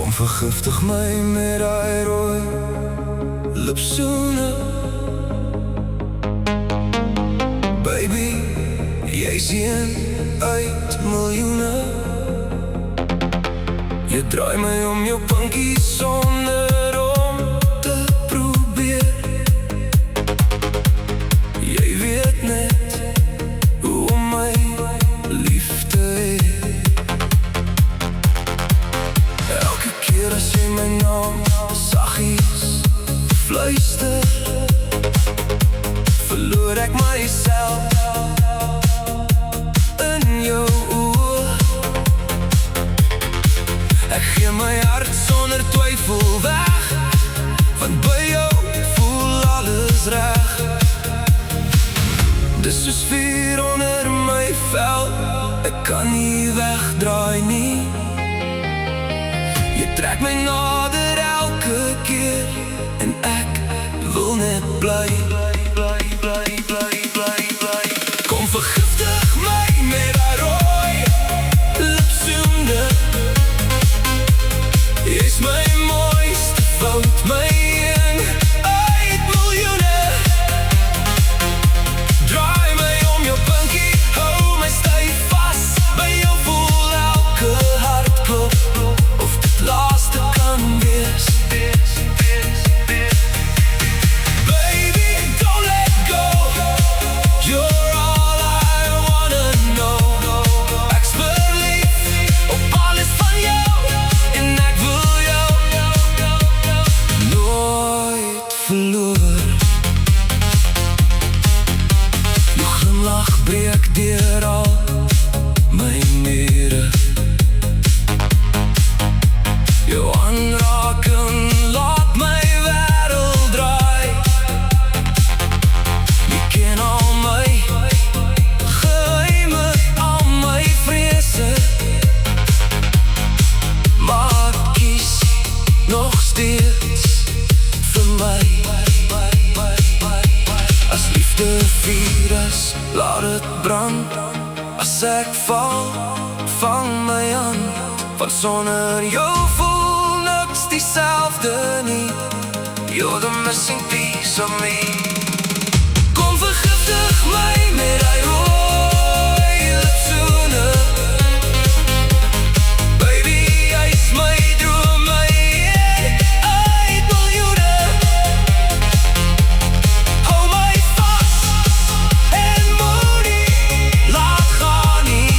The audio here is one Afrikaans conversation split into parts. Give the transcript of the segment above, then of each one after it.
Kom vergiftig my met daai rooi lipsoene. Baby, jy's een uit miljoene. Jy draai my om jou pinkie sonder om te probeer. Jy weet net hoe om my lief te hê. Elke keer as jy my naam saggies fluister, verloor ek myself in jou oë. Ek gee my hart sonder twyfel weg, want by jou voel alles reg. Dis soos vuur onder my vel, ek kan nie wegdraai nie. Jy trek my nader elke keer, en ek wil net bly. Kom vergiftig my met daai rooi lipsoene. Jy's my mooiste fout, my een uit miljoene. Draai my om jou pinkie, hou my styf vas. By jou voel elke hartklop, of dit laaste kan wees. Baby, don't let go, you're all I wanna know. Ek's verlief op alles van jou, en ek wil jou nooit verloor. Jou glimlach breek deur al my mure. Jou aanraking laat my wêreld draai. Jy ken al my geheime, al my vrese, maar kies nog steeds vir my. As liefde vuur is, laat het brand. As ek val, vang my aan, want sonder jou voel niks dieselfde nie. You're the missing piece of me. Kom vergiftig my met daai rooi lipsoene. Baby, jy's my droom, my een uit miljoene. Hou my vas en moenie laat gaan nie,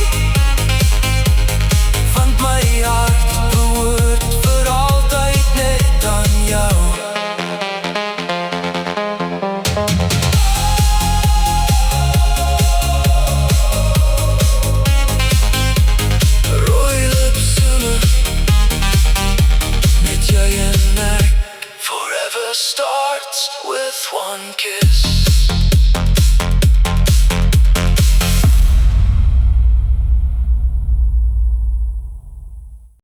want my hart behoort vir altyd net aan jou. Rooi lipsoene, met jy en ek. Forever starts with one kiss.